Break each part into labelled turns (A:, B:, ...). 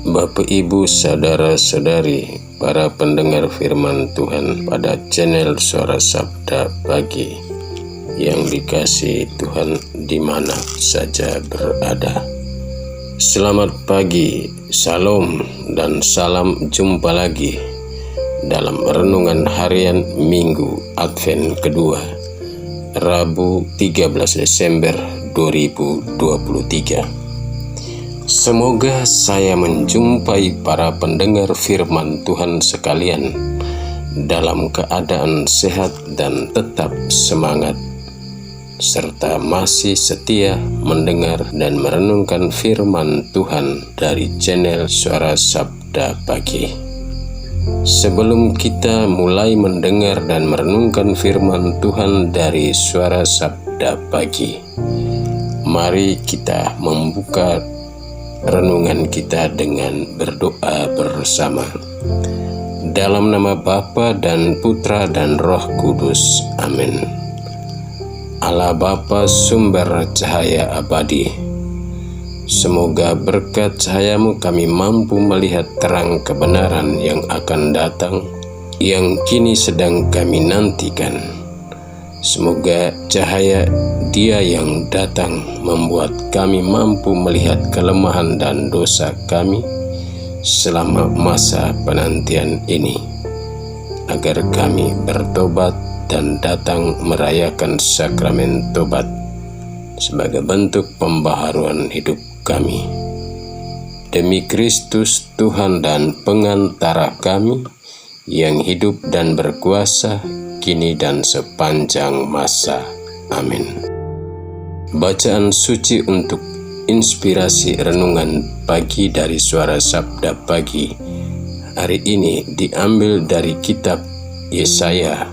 A: Bapak, Ibu, saudara-saudari, para pendengar firman Tuhan pada channel Suara Sabda Pagi yang dikasihi Tuhan di mana saja berada. Selamat pagi, salam dan salam jumpa lagi dalam renungan harian Minggu Advent kedua, Rabu 13 Desember 2023. Semoga saya menjumpai para pendengar firman Tuhan sekalian dalam keadaan sehat dan tetap semangat, serta masih setia mendengar dan merenungkan firman Tuhan dari channel Suara Sabda Pagi. Sebelum kita mulai mendengar dan merenungkan firman Tuhan dari Suara Sabda Pagi, mari kita membuka renungan kita dengan berdoa bersama. Dalam nama Bapa dan Putra dan Roh Kudus. Amin. Allah Bapa, sumber cahaya abadi, semoga berkat cahayamu kami mampu melihat terang kebenaran yang akan datang, yang kini sedang kami nantikan. Semoga cahaya Dia yang datang membuat kami mampu melihat kelemahan dan dosa kami selama masa penantian ini, agar kami bertobat dan datang merayakan sakramen tobat sebagai bentuk pembaharuan hidup kami. Demi Kristus Tuhan dan pengantara kami, yang hidup dan berkuasa kini dan sepanjang masa. Amin. Bacaan suci untuk inspirasi renungan pagi dari Suara Sabda Pagi hari ini diambil dari kitab Yesaya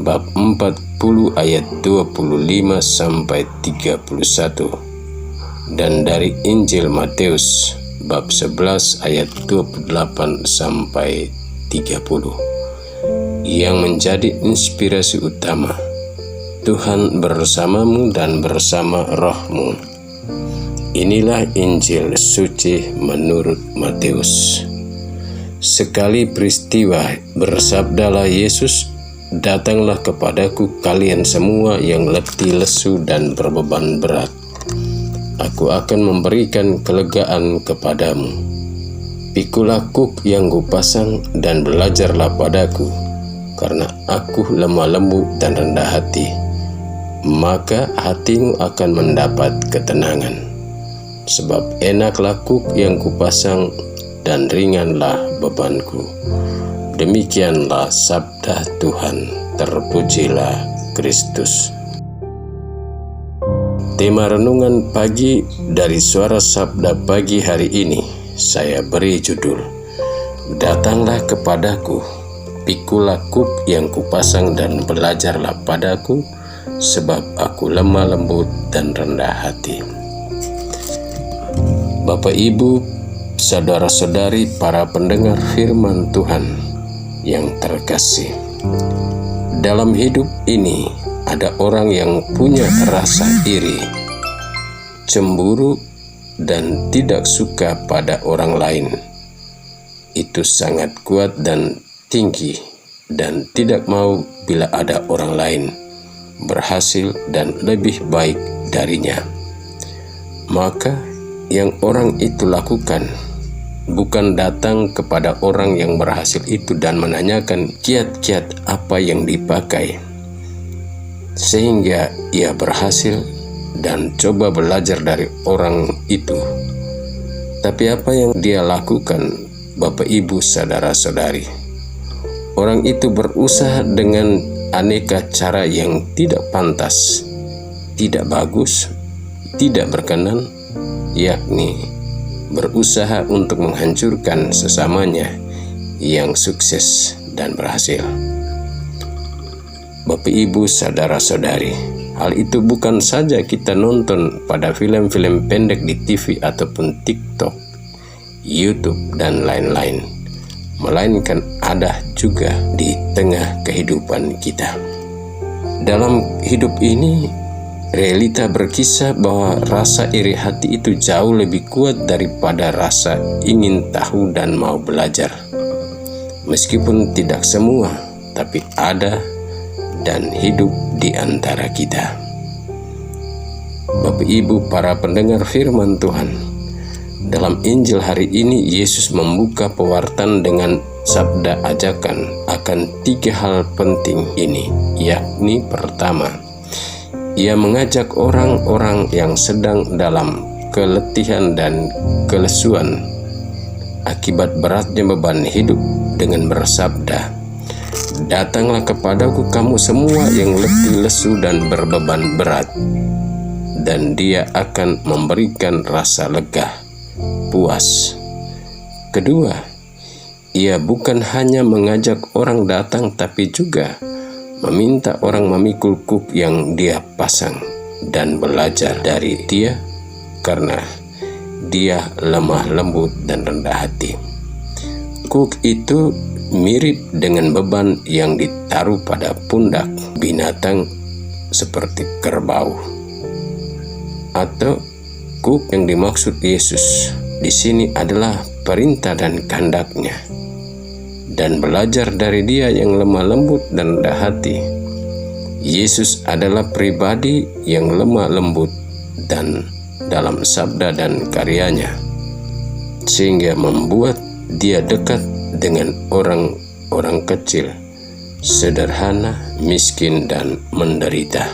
A: bab 40 ayat 25 sampai 31 dan dari Injil Matius bab 11 ayat 28 sampai 30 yang menjadi inspirasi utama. Tuhan bersamamu dan bersama rohmu. Inilah Injil suci menurut Matius. Sekali peristiwa bersabdalah Yesus, "Datanglah kepadaku kalian semua yang letih lesu dan berbeban berat. Aku akan memberikan kelegaan kepadamu. Pikulah kuk yang kupasang dan belajarlah padaku, karena aku lemah lembut dan rendah hati, maka hatimu akan mendapat ketenangan. Sebab enaklah kuk yang kupasang dan ringanlah bebanku." Demikianlah sabda Tuhan. Terpujilah Kristus. Tema renungan pagi dari Suara Sabda Pagi hari ini saya beri judul, "Datanglah kepadaku, pikulah kuk yang kupasang dan belajarlah padaku, sebab aku lemah lembut dan rendah hati." Bapak, Ibu, saudara-saudari, para pendengar firman Tuhan yang terkasih, dalam hidup ini ada orang yang punya rasa iri, cemburu, dan tidak suka pada orang lain. Itu sangat kuat dan tinggi, dan tidak mau bila ada orang lain berhasil dan lebih baik darinya. Maka yang orang itu lakukan bukan datang kepada orang yang berhasil itu dan menanyakan kiat-kiat apa yang dipakai sehingga ia berhasil dan coba belajar dari orang itu. Tapi apa yang dia lakukan, Bapak, Ibu, saudara-saudari? Orang itu berusaha dengan aneka cara yang tidak pantas, tidak bagus, tidak berkenan, yakni berusaha untuk menghancurkan sesamanya yang sukses dan berhasil. Bapak, Ibu, saudara-saudari, hal itu bukan saja kita nonton pada film-film pendek di TV ataupun TikTok, YouTube, dan lain-lain, melainkan ada juga di tengah kehidupan kita. Dalam hidup ini Realita berkisah bahwa rasa iri hati itu jauh lebih kuat daripada rasa ingin tahu dan mau belajar. Meskipun tidak semua, tapi ada dan hidup di antara kita. Bapak Ibu para pendengar firman Tuhan, dalam Injil hari ini Yesus membuka pewartaan dengan sabda ajakan akan 3 hal penting ini, yakni pertama, Ia mengajak orang-orang yang sedang dalam keletihan dan kelesuan akibat beratnya beban hidup dengan bersabda, "Datanglah kepadaku kamu semua yang letih lesu dan berbeban berat, dan Dia akan memberikan rasa lega, puas." Kedua, Ia bukan hanya mengajak orang datang, tapi juga meminta orang memikul kuk yang Dia pasang dan belajar dari Dia, karena Dia lemah lembut dan rendah hati. Kuk itu mirip dengan beban yang ditaruh pada pundak binatang seperti kerbau. Atau kuk yang dimaksud Yesus di sini adalah perintah dan kehendak-Nya, dan belajar dari Dia yang lemah lembut dan rendah hati. Yesus adalah pribadi yang lemah lembut dan dalam sabda dan karyanya, sehingga membuat Dia dekat dengan orang-orang kecil, sederhana, miskin, dan menderita.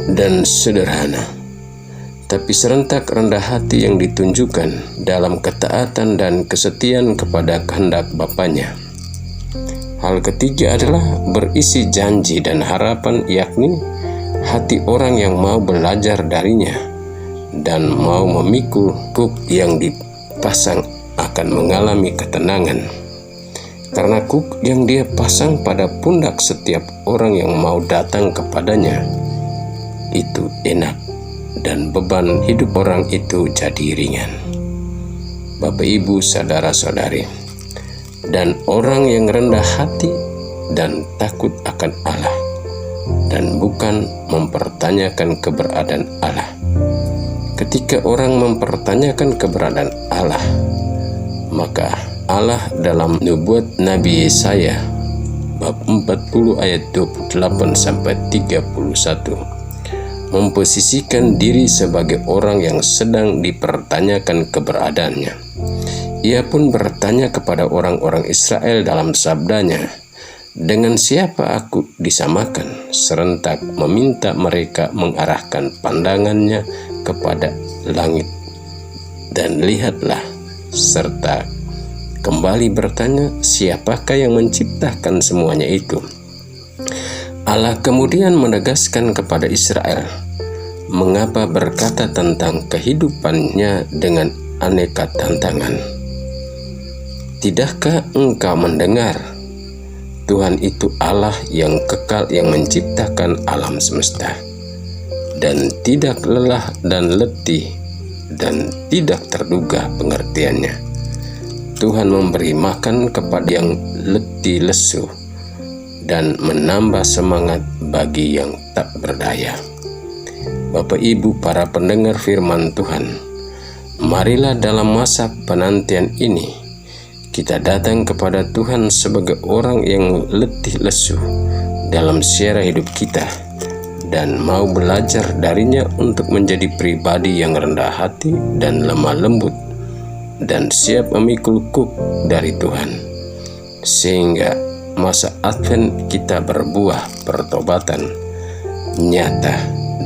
A: Dan sederhana, tapi serentak rendah hati yang ditunjukkan dalam ketaatan dan kesetiaan kepada kehendak Bapanya. Hal ketiga adalah berisi janji dan harapan, yakni hati orang yang mau belajar darinya dan mau memikul kuk yang dipasang akan mengalami ketenangan. Karena kuk yang Dia pasang pada pundak setiap orang yang mau datang kepadanya itu enak, dan beban hidup orang itu jadi ringan. Bapak, Ibu, saudara-saudari, dan orang yang rendah hati dan takut akan Allah, dan bukan mempertanyakan keberadaan Allah. Ketika orang mempertanyakan keberadaan Allah, maka Allah dalam nubuat Nabi Yesaya bab 40 ayat 28-31 memposisikan diri sebagai orang yang sedang dipertanyakan keberadaannya. Ia pun bertanya kepada orang-orang Israel dalam sabdanya, "Dengan siapa aku disamakan?" Serentak meminta mereka mengarahkan pandangannya kepada langit. Dan lihatlah, serta kembali bertanya, "Siapakah yang menciptakan semuanya itu?" Allah kemudian menegaskan kepada Israel mengapa berkata tentang kehidupannya dengan aneka tantangan. "Tidakkah engkau mendengar? Tuhan itu Allah yang kekal, yang menciptakan alam semesta, dan tidak lelah dan letih, dan tidak terduga pengertiannya. Tuhan memberi makan kepada yang letih lesu, dan menambah semangat bagi yang tak berdaya." Bapak, Ibu, para pendengar firman Tuhan, marilah dalam masa penantian ini kita datang kepada Tuhan sebagai orang yang letih lesu dalam sejarah hidup kita, dan mau belajar darinya untuk menjadi pribadi yang rendah hati dan lemah lembut, dan siap memikul kuk dari Tuhan, sehingga masa Advent kita berbuah pertobatan nyata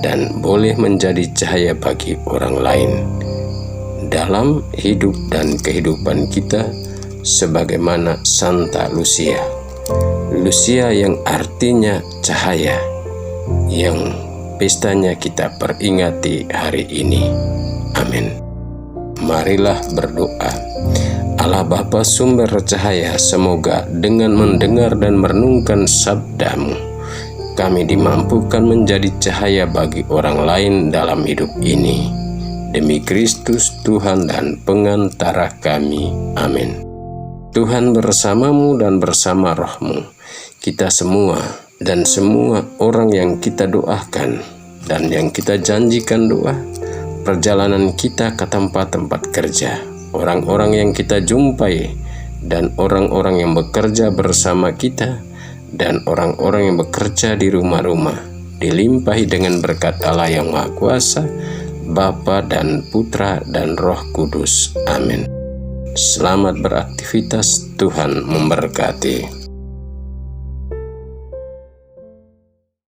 A: dan boleh menjadi cahaya bagi orang lain dalam hidup dan kehidupan kita, sebagaimana Santa Lucia. Lucia yang artinya cahaya, yang pestanya kita peringati hari ini. Amin. Marilah berdoa. Allah Bapa sumber cahaya, semoga dengan mendengar dan merenungkan sabda-Mu, kami dimampukan menjadi cahaya bagi orang lain dalam hidup ini. Demi Kristus Tuhan dan pengantara kami. Amin. Tuhan bersamamu dan bersama rohmu, kita semua dan semua orang yang kita doakan dan yang kita janjikan doa, perjalanan kita ke tempat-tempat kerja, orang-orang yang kita jumpai, dan orang-orang yang bekerja bersama kita, dan orang-orang yang bekerja di rumah-rumah, dilimpahi dengan berkat Allah yang Maha Kuasa, Bapa dan Putra dan Roh Kudus. Amin. Selamat beraktivitas, Tuhan memberkati.